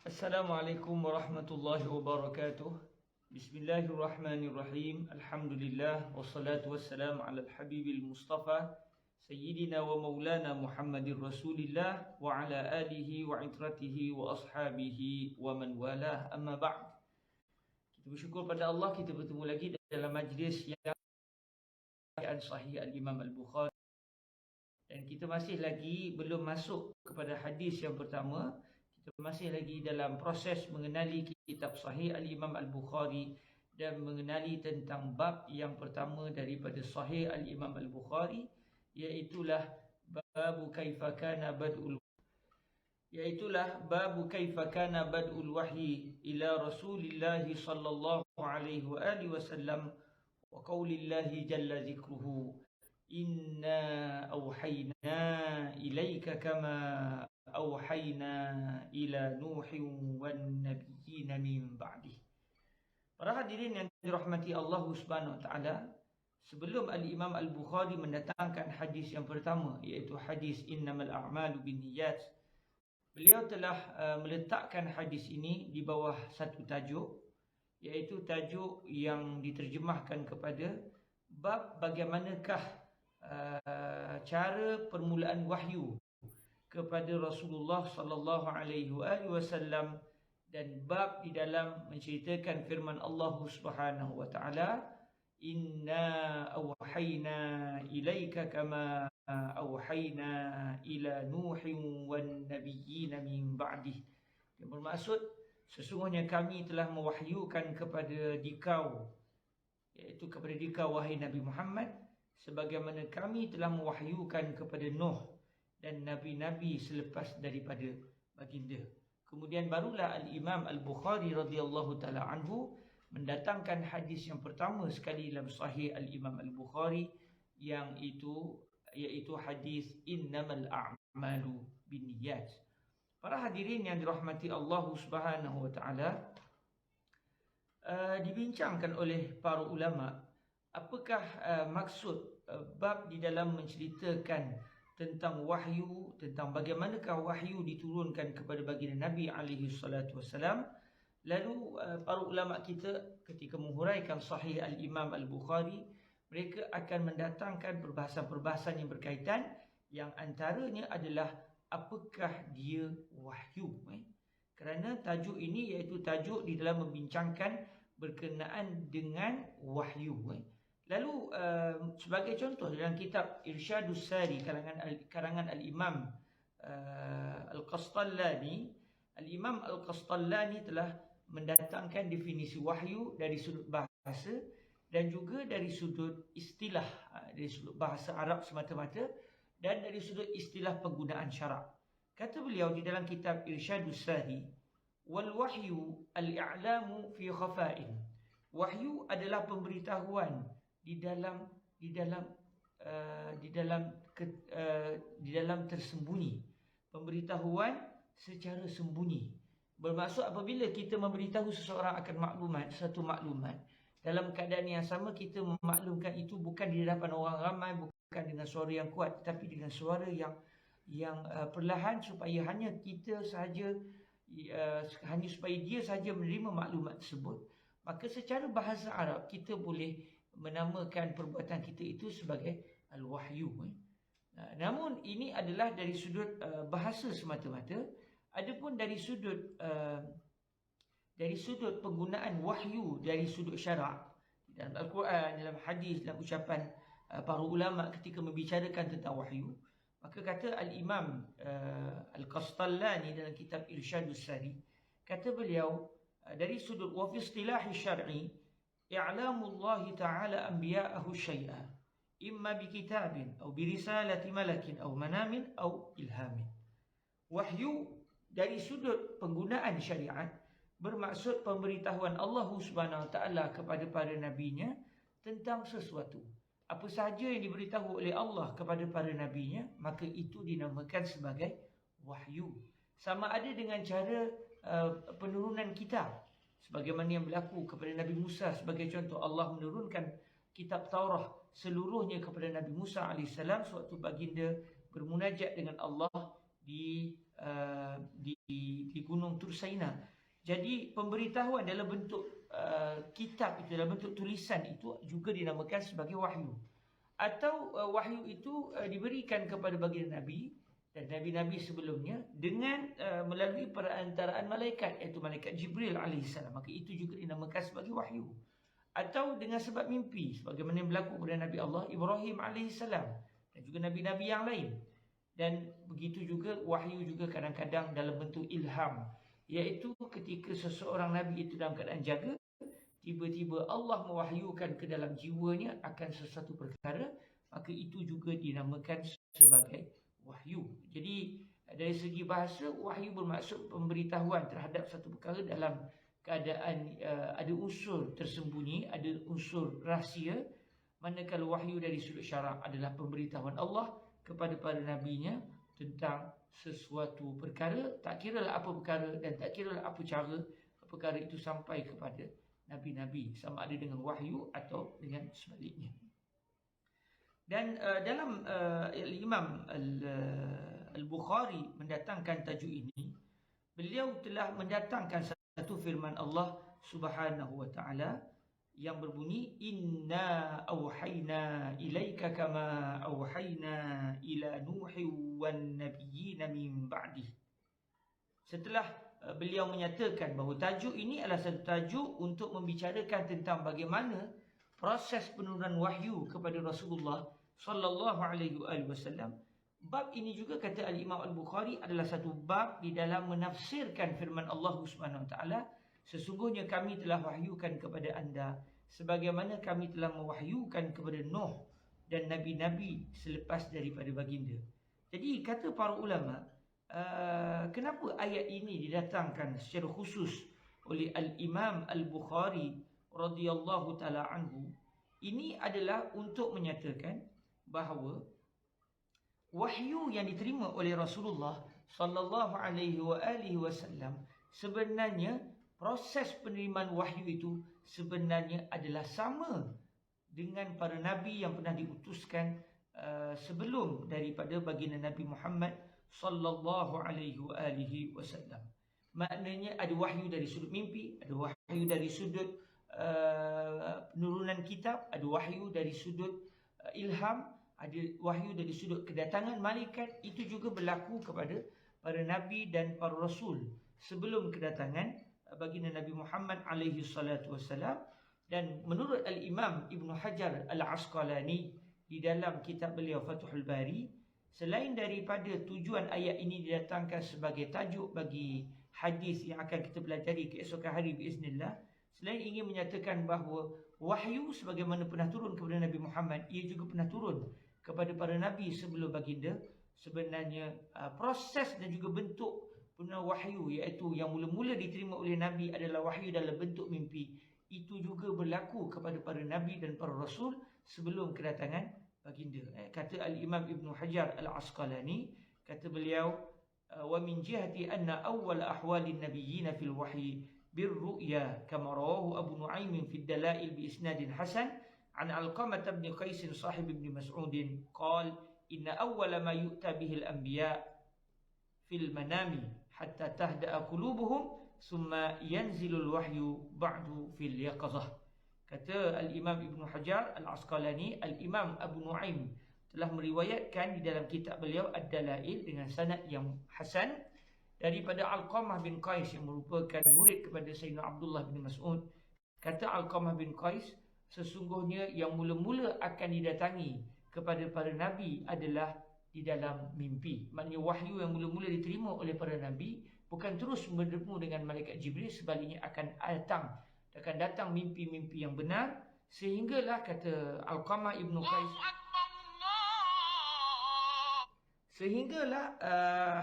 Assalamualaikum warahmatullahi wabarakatuh. Bismillahirrahmanirrahim. Alhamdulillah wassalatu wassalamu ala al-habibil mustafa sayyidina wa maulana Muhammadir Rasulillah wa ala alihi wa itratihi wa ashabihi wa man walah, amma ba'd. Kita bersyukur pada Allah, kita bertemu lagi dalam majlis yang sahih al-Imam al-Bukhari, dan kita masih lagi belum masuk kepada hadis yang pertama. Kita masih lagi dalam proses mengenali kitab Sahih Al-Imam Al-Bukhari dan mengenali tentang bab yang pertama daripada Sahih Al-Imam Al-Bukhari, iaitulah babu kaifa kana bad'ul wahyi ila Rasulillah sallallahu alaihi wa alihi wasallam wa qaulillahi jalla zikruhu inna awhayna ilaika kama awhayna ila Nuhin wan nabiyyin min ba'dih. Para hadirin yang dirahmati Allah Subhanahu wa taala, sebelum Al-Imam Al-Bukhari mendatangkan hadis yang pertama, iaitu hadis innamal a'malu binniyat, beliau telah meletakkan hadis ini di bawah satu tajuk, iaitu tajuk yang diterjemahkan kepada bab bagaimanakah cara permulaan wahyu kepada Rasulullah sallallahu alaihi wasallam, dan bab di dalam menceritakan firman Allah Subhanahu wa taala, inna awhayna ilaika kama awhayna ila Nuhin wan nabiyyin min ba'dih. Yang bermaksud, sesungguhnya kami telah mewahyukan kepada dikau, iaitu kepada dikau wahai Nabi Muhammad, sebagaimana kami telah mewahyukan kepada Nuh dan nabi-nabi selepas daripada baginda. Kemudian barulah Al-Imam Al-Bukhari radhiyallahu taala anhu mendatangkan hadis yang pertama sekali dalam Sahih Al-Imam Al-Bukhari, yang iaitu hadis innamal a'malu binniyat. Para hadirin yang dirahmati Allah Subhanahu wa taala, dibincangkan oleh para ulama apakah maksud bab di dalam menceritakan tentang wahyu, tentang bagaimanakah wahyu diturunkan kepada baginda Nabi alaihi salatu wasalam. Lalu para ulama kita ketika menghuraikan Sahih Al-Imam Al-Bukhari, mereka akan mendatangkan perbahasan-perbahasan yang berkaitan, yang antaranya adalah apakah dia wahyu. Kerana tajuk ini iaitu tajuk di dalam membincangkan berkenaan dengan wahyu. Lalu sebagai contoh dalam kitab Irsyadus Sari karangan Al-Imam Al-Qastallani, Al-Imam Al-Qastallani telah mendatangkan definisi wahyu dari sudut bahasa dan juga dari sudut istilah, dari sudut bahasa Arab semata-mata dan dari sudut istilah penggunaan syarak. Kata beliau di dalam kitab Irsyadus Sari, wal wahyu al-i'lamu fi khafa'in. Wahyu adalah pemberitahuan di dalam tersembunyi, pemberitahuan secara sembunyi. Bermaksud apabila kita memberitahu seseorang akan maklumat, satu maklumat, dalam keadaan yang sama kita memaklumkan itu bukan di hadapan orang ramai, bukan dengan suara yang kuat, tetapi dengan suara yang perlahan, supaya hanya kita sahaja, hanya supaya dia sahaja menerima maklumat tersebut. Maka secara bahasa Arab kita boleh menamakan perbuatan kita itu sebagai al-wahyu. Namun ini adalah dari sudut bahasa semata-mata. Adapun dari sudut penggunaan wahyu dari sudut syarak, dalam Al-Quran, dalam hadis, dalam ucapan para ulama ketika membicarakan tentang wahyu, maka kata Al-Imam Al-Qastallani dalam kitab Irsyadus Sari, kata beliau, dari sudut wa fi istilahi syar'i i'lamullahi ta'ala anbiya'ahu syai'a imma bi kitabin aw bi risalati malakin aw manamin aw ilhamin. Wahyu dari sudut penggunaan syariat bermaksud pemberitahuan Allah Subhanahu wa taala kepada para nabinya tentang sesuatu. Apa sahaja yang diberitahu oleh Allah kepada para nabinya, maka itu dinamakan sebagai wahyu. Sama ada dengan cara penurunan kitab, sebagaimana yang berlaku kepada Nabi Musa. Sebagai contoh, Allah menurunkan kitab Taurah seluruhnya kepada Nabi Musa AS sewaktu baginda bermunajat dengan Allah di di Gunung Tursaina. Jadi pemberitahuan dalam bentuk kitab itu, dalam bentuk tulisan itu juga dinamakan sebagai wahyu. Atau wahyu itu diberikan kepada baginda Nabi dan Nabi-Nabi sebelumnya dengan melalui perantaraan malaikat, iaitu malaikat Jibril alaihissalam. Maka itu juga dinamakan sebagai wahyu. Atau dengan sebab mimpi, sebagaimana yang berlaku kepada Nabi Allah Ibrahim alaihissalam dan juga Nabi-Nabi yang lain. Dan begitu juga wahyu juga kadang-kadang dalam bentuk ilham, iaitu ketika seseorang Nabi itu dalam keadaan jaga, tiba-tiba Allah mewahyukan ke dalam jiwanya akan sesuatu perkara, maka itu juga dinamakan sebagai wahyu. Jadi dari segi bahasa, wahyu bermaksud pemberitahuan terhadap satu perkara dalam keadaan ada unsur tersembunyi, ada unsur rahsia. Manakala wahyu dari sudut syarak adalah pemberitahuan Allah kepada para nabinya tentang sesuatu perkara, tak kiralah apa perkara dan tak kiralah apa cara perkara itu sampai kepada nabi-nabi, sama ada dengan wahyu atau dengan sebaliknya. Dan dalam Imam Al-Bukhari mendatangkan tajuk ini, beliau telah mendatangkan satu firman Allah Subhanahu wa taala yang berbunyi, inna auhayna ilaika kama auhayna ila nuhi wan nabiyina min ba'di. Setelah beliau menyatakan bahawa tajuk ini adalah satu tajuk untuk membicarakan tentang bagaimana proses penurunan wahyu kepada Rasulullah sallallahu alaihi wasallam. Bab ini juga, kata Al-Imam Al-Bukhari, adalah satu bab di dalam menafsirkan firman Allah Subhanahu wa taala, sesungguhnya kami telah wahyukan kepada anda sebagaimana kami telah mewahyukan kepada Nuh dan nabi-nabi selepas daripada baginda. Jadi kata para ulama, kenapa ayat ini didatangkan secara khusus oleh Al-Imam Al-Bukhari radhiyallahu taala anhu? Ini adalah untuk menyatakan bahawa wahyu yang diterima oleh Rasulullah sallallahu alaihi wasallam, sebenarnya proses penerimaan wahyu itu sebenarnya adalah sama dengan para nabi yang pernah diutuskan sebelum daripada baginda Nabi Muhammad sallallahu alaihi wasallam. Maknanya ada wahyu dari sudut mimpi, ada wahyu dari sudut penurunan kitab, ada wahyu dari sudut ilham, ada wahyu dari sudut kedatangan malaikat. Itu juga berlaku kepada para nabi dan para rasul sebelum kedatangan baginda Nabi Muhammad alaihi salatu wasallam. Dan menurut Al-Imam Ibn Hajar Al-Asqalani di dalam kitab beliau Fathul Bari, selain daripada tujuan ayat ini didatangkan sebagai tajuk bagi hadis yang akan kita pelajari keesokan hari biiznillah, selain ingin menyatakan bahawa wahyu sebagaimana pernah turun kepada Nabi Muhammad, ia juga pernah turun kepada para nabi sebelum baginda. Sebenarnya proses dan juga bentuk penurunan wahyu, iaitu yang mula-mula diterima oleh nabi adalah wahyu dalam bentuk mimpi, itu juga berlaku kepada para nabi dan para rasul sebelum kedatangan baginda. Kata Al-Imam Ibn Hajar Al-Asqalani, kata beliau, wa min jihati anna awwal ahwalin nabiyyin fil wahyi birru'ya kama rawahu Abu Nu'aim fi ad-dalail bi isnadin hasan an Alqamah bin Qais sahib Ibn Mas'ud qala inna awwala ma yu'ta bihi al-anbiya fil manami hatta tahda'a qulubuhum thumma yanzilul wahyu ba'du fil yaqazah. Kata Al-Imam Ibn Hajar Al-Asqalani, Al-Imam Abu Nu'aim telah meriwayatkan di dalam kitab beliau Ad-Dalail dengan sanad yang hasan daripada Alqamah bin Qais yang merupakan murid kepada Sayyidina Abdullah bin Mas'ud. Kata Alqamah bin Qais, sesungguhnya yang mula-mula akan didatangi kepada para nabi adalah di dalam mimpi. Maknanya wahyu yang mula-mula diterima oleh para nabi bukan terus bertemu dengan malaikat Jibril, sebaliknya akan datang mimpi-mimpi yang benar, sehinggalah kata Alqamah ibnu Qais, sehinggalah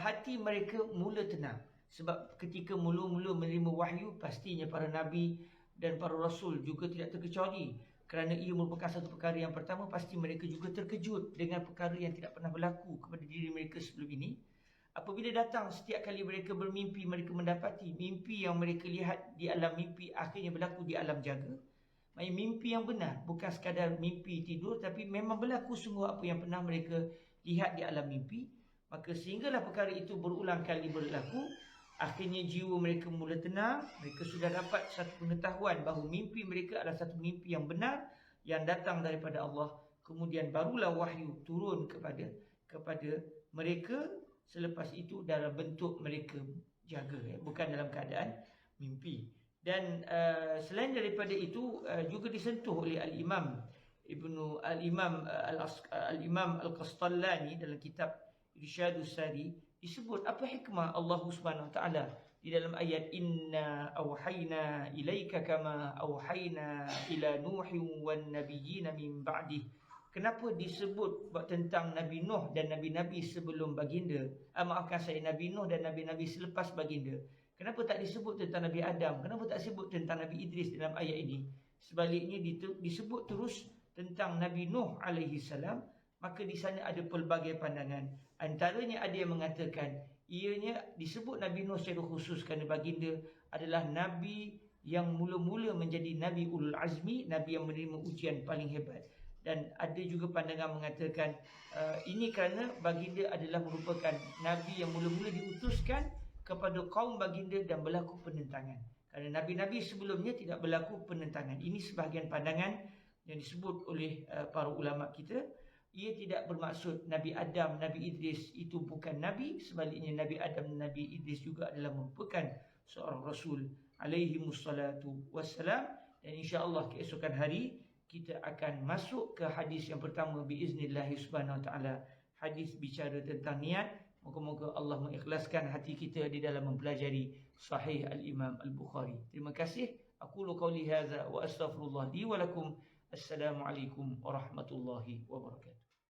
hati mereka mula tenang. Sebab ketika mula-mula menerima wahyu, pastinya para nabi dan para rasul juga tidak terkecuali, kerana ia merupakan satu perkara yang pertama, pasti mereka juga terkejut dengan perkara yang tidak pernah berlaku kepada diri mereka sebelum ini. Apabila datang setiap kali mereka bermimpi, mereka mendapati mimpi yang mereka lihat di alam mimpi akhirnya berlaku di alam jaga. Maksudnya mimpi yang benar, bukan sekadar mimpi tidur, tapi memang berlaku semua apa yang pernah mereka lihat di alam mimpi. Maka sehinggalah perkara itu berulang kali berlaku, akhirnya jiwa mereka mula tenang. Mereka sudah dapat satu pengetahuan bahawa mimpi mereka adalah satu mimpi yang benar, yang datang daripada Allah. Kemudian barulah wahyu turun kepada mereka. Selepas itu dalam bentuk mereka jaga, bukan dalam keadaan mimpi. Dan selain daripada itu juga disentuh oleh Al-Imam Al-Qastallani dalam kitab Irsyadus Sari. Disebut apa hikmah Allah Subhanahu Wa Taala di dalam ayat inna awhayna ilaika kama awhayna ila nuhin wan nabiyyin min ba'dih. Kenapa disebut tentang Nabi Nuh dan nabi-nabi sebelum baginda? Maafkan saya, Nabi Nuh dan nabi-nabi selepas baginda. Kenapa tak disebut tentang Nabi Adam? Kenapa tak disebut tentang Nabi Idris dalam ayat ini? Sebaliknya disebut terus tentang Nabi Nuh alaihi salam. Maka di sana ada pelbagai pandangan. Antaranya ada yang mengatakan ianya disebut Nabi Nuh secara khusus kerana baginda adalah Nabi yang mula-mula menjadi Nabi Ulul Azmi, Nabi yang menerima ujian paling hebat. Dan ada juga pandangan mengatakan ini kerana baginda adalah merupakan Nabi yang mula-mula diutuskan kepada kaum baginda dan berlaku penentangan. Kerana Nabi-Nabi sebelumnya tidak berlaku penentangan. Ini sebahagian pandangan yang disebut oleh para ulama kita. Ia tidak bermaksud Nabi Adam, Nabi Idris itu bukan Nabi. Sebaliknya Nabi Adam dan Nabi Idris juga adalah merupakan seorang Rasul alaihimussalatu wassalam. Dan insyaAllah keesokan hari kita akan masuk ke hadis yang pertama biiznillahi subhanahu wa ta'ala. Hadis bicara tentang niat. Moga-moga Allah mengikhlaskan hati kita di dalam mempelajari Sahih Al-Imam Al-Bukhari. Terima kasih. Aqulu qawli hadza wa astaghfirullah li wa lakum. Assalamualaikum warahmatullahi wabarakatuh.